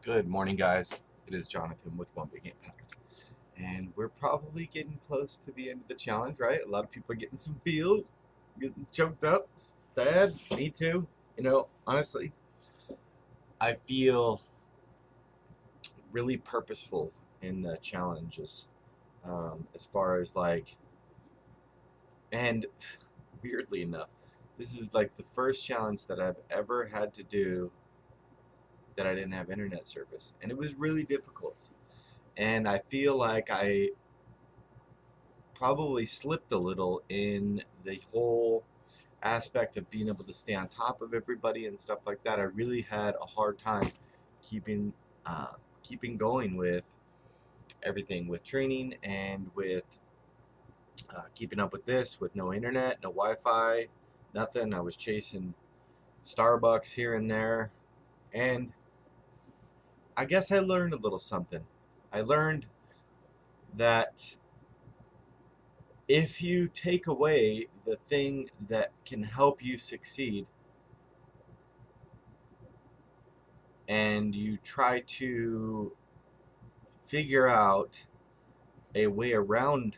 Good morning, guys. It is Jonathan with One Big Impact. And we're probably getting close to the end of the challenge, right? A lot of people are getting some feels, getting choked up, sad. Me too. Honestly, I feel really purposeful in the challenges as far as and weirdly enough, this is like the first challenge that I've ever had to do that I didn't have internet service. And it was really difficult. And I feel like I probably slipped a little in the whole aspect of being able to stay on top of everybody and stuff like that. I really had a hard time keeping uh, keeping going with everything, with training and with keeping up with this, with no internet, no Wi-Fi, nothing. I was chasing Starbucks here and there, and I guess I learned a little something. I learned that if you take away the thing that can help you succeed and you try to figure out a way around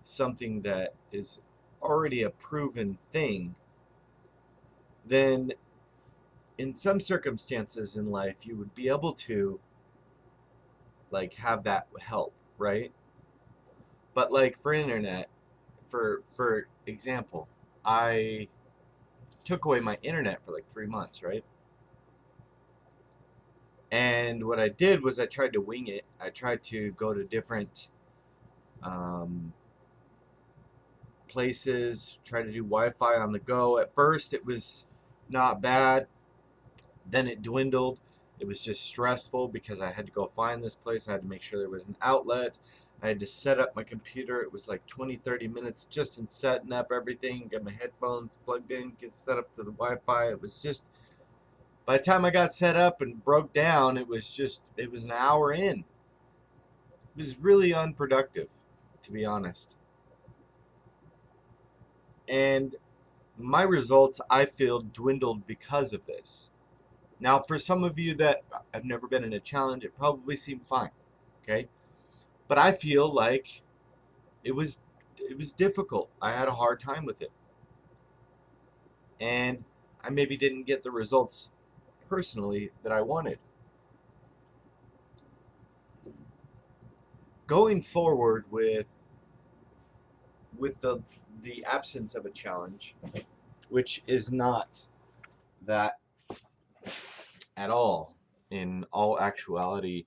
something that is already a proven thing, then in some circumstances in life you would be able to have that help, right? But like for internet, for example, I took away my internet for like 3 months, right? And what I did was I tried to wing it. I tried to go to different um, places, try to do Wi-Fi on the go. At first, it was not bad. Then it dwindled. It was just stressful because I had to go find this place. I had to make sure there was an outlet. I had to set up my computer. It was like 20, 30 minutes just in setting up everything, get my headphones plugged in, get set up to the Wi-Fi. It was just, by the time I got set up and broke down, it was an hour in. It was really unproductive, to be honest. And my results, I feel, dwindled because of this. Now, for some of you that have never been in a challenge, it probably seemed fine, okay? But I feel like it was it was difficult. I had a hard time with it, and I maybe didn't get the results personally that I wanted. Going forward with the absence of a challenge, which is not that at all. In all actuality,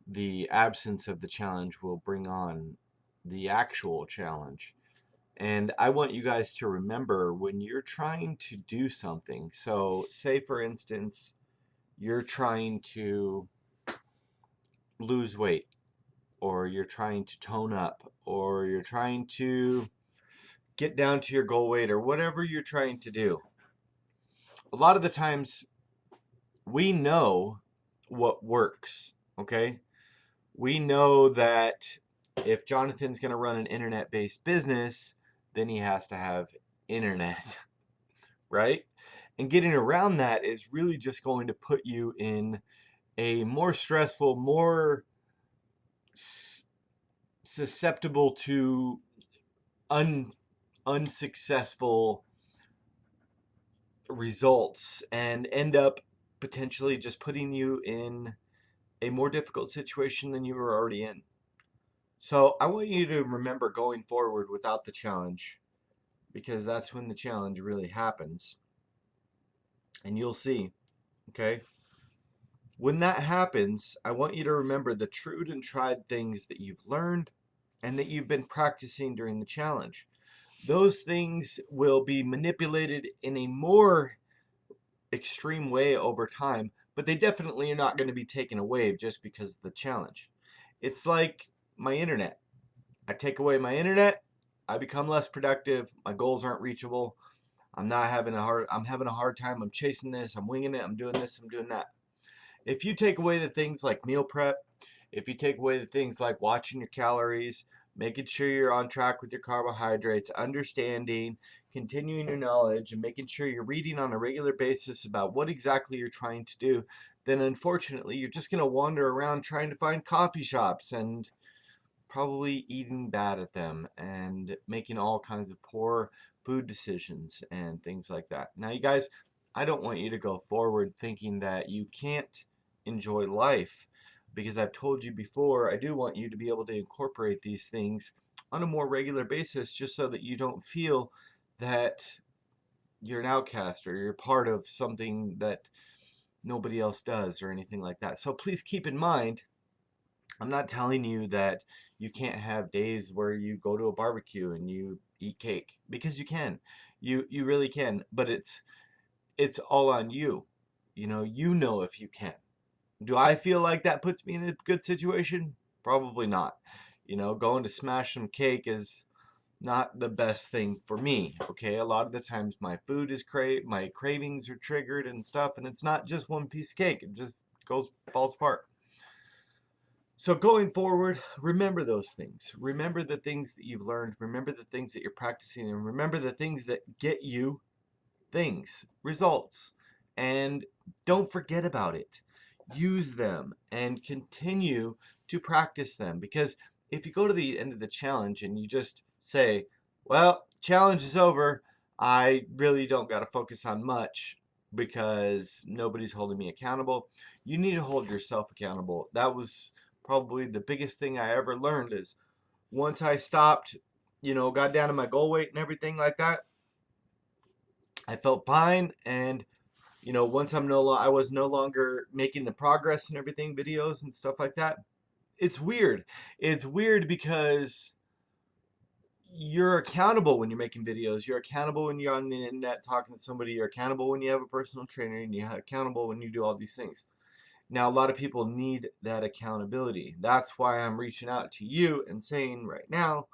the absence of the challenge will bring on the actual challenge. And I want you guys to remember when you're trying to do something. So, say for instance, you're trying to lose weight, or you're trying to tone up, or you're trying to get down to your goal weight, or whatever you're trying to do. A lot of the times, we know what works, okay? We know that if Jonathan's going to run an internet based business, then he has to have internet, right? And getting around that is really just going to put you in a more stressful, more susceptible to unsuccessful results and end up potentially just putting you in a more difficult situation than you were already in. So I want you to remember going forward without the challenge, because that's when the challenge really happens. And you'll see, okay? When that happens, I want you to remember the true and tried things that you've learned and that you've been practicing during the challenge. Those things will be manipulated in a more extreme way over time, but they definitely are not going to be taken away just because of the challenge. It's like my internet. I take away my internet, I become less productive, my goals aren't reachable. I'm having a hard time. I'm chasing this, I'm winging it, I'm doing this, I'm doing that. If you take away the things like meal prep, if you take away the things like watching your calories, making sure you're on track with your carbohydrates, understanding, continuing your knowledge and making sure you're reading on a regular basis about what exactly you're trying to do, then unfortunately you're just going to wander around trying to find coffee shops and probably eating bad at them and making all kinds of poor food decisions and things like that. Now, you guys, I don't want you to go forward thinking that you can't enjoy life, because I've told you before, I do want you to be able to incorporate these things on a more regular basis, just so that you don't feel that you're an outcast or you're part of something that nobody else does or anything like that. So please keep in mind, I'm not telling you that you can't have days where you go to a barbecue and you eat cake, because you can. You really can, but it's all on you. You know if you can. Do I feel like that puts me in a good situation? Probably not. Going to smash some cake is not the best thing for me. Okay, a lot of the times my my cravings are triggered and stuff, and it's not just one piece of cake. It just falls apart. So going forward, remember those things. Remember the things that you've learned. Remember the things that you're practicing, and remember the things that get you results. And don't forget about it. Use them and continue to practice them, because if you go to the end of the challenge and you just say, well, challenge is over, I really don't got to focus on much because nobody's holding me accountable. You need to hold yourself accountable. That was probably the biggest thing I ever learned, is once I stopped, got down to my goal weight and everything like that, I felt fine. And once I was no longer making the progress and everything, videos and stuff like that. It's weird. It's weird because you're accountable when you're making videos. You're accountable when you're on the internet talking to somebody. You're accountable when you have a personal trainer, and you're accountable when you do all these things. Now, a lot of people need that accountability. That's why I'm reaching out to you and saying right now,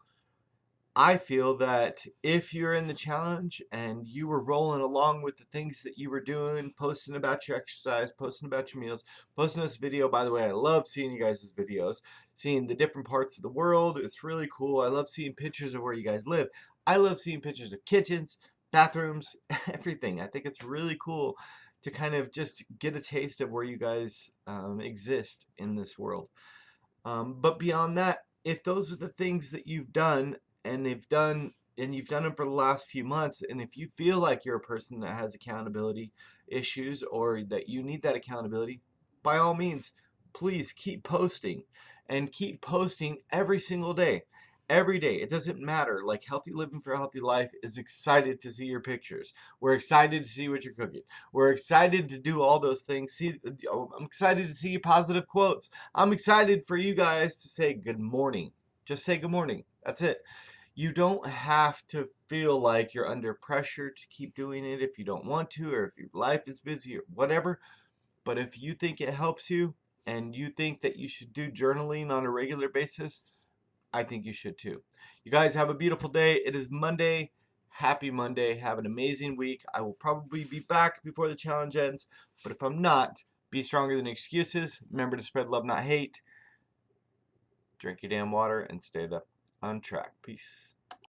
I feel that if you're in the challenge and you were rolling along with the things that you were doing, posting about your exercise, posting about your meals, posting this video, by the way, I love seeing you guys' videos, seeing the different parts of the world. It's really cool. I love seeing pictures of where you guys live. I love seeing pictures of kitchens, bathrooms, everything. I think it's really cool to kind of just get a taste of where you guys exist in this world. But beyond that, if those are the things that you've done, and you've done them for the last few months, and if you feel like you're a person that has accountability issues or that you need that accountability, by all means, please keep posting, and keep posting every single day. Every day. It doesn't matter. Like Healthy Living for a Healthy Life is excited to see your pictures. We're excited to see what you're cooking. We're excited to do all those things. I'm excited to see your positive quotes. I'm excited for you guys to say good morning. Just say good morning. That's it. You don't have to feel like you're under pressure to keep doing it if you don't want to, or if your life is busy or whatever. But if you think it helps you and you think that you should do journaling on a regular basis, I think you should too. You guys have a beautiful day. It is Monday. Happy Monday. Have an amazing week. I will probably be back before the challenge ends. But if I'm not, be stronger than excuses. Remember to spread love, not hate. Drink your damn water and stay on track. Peace.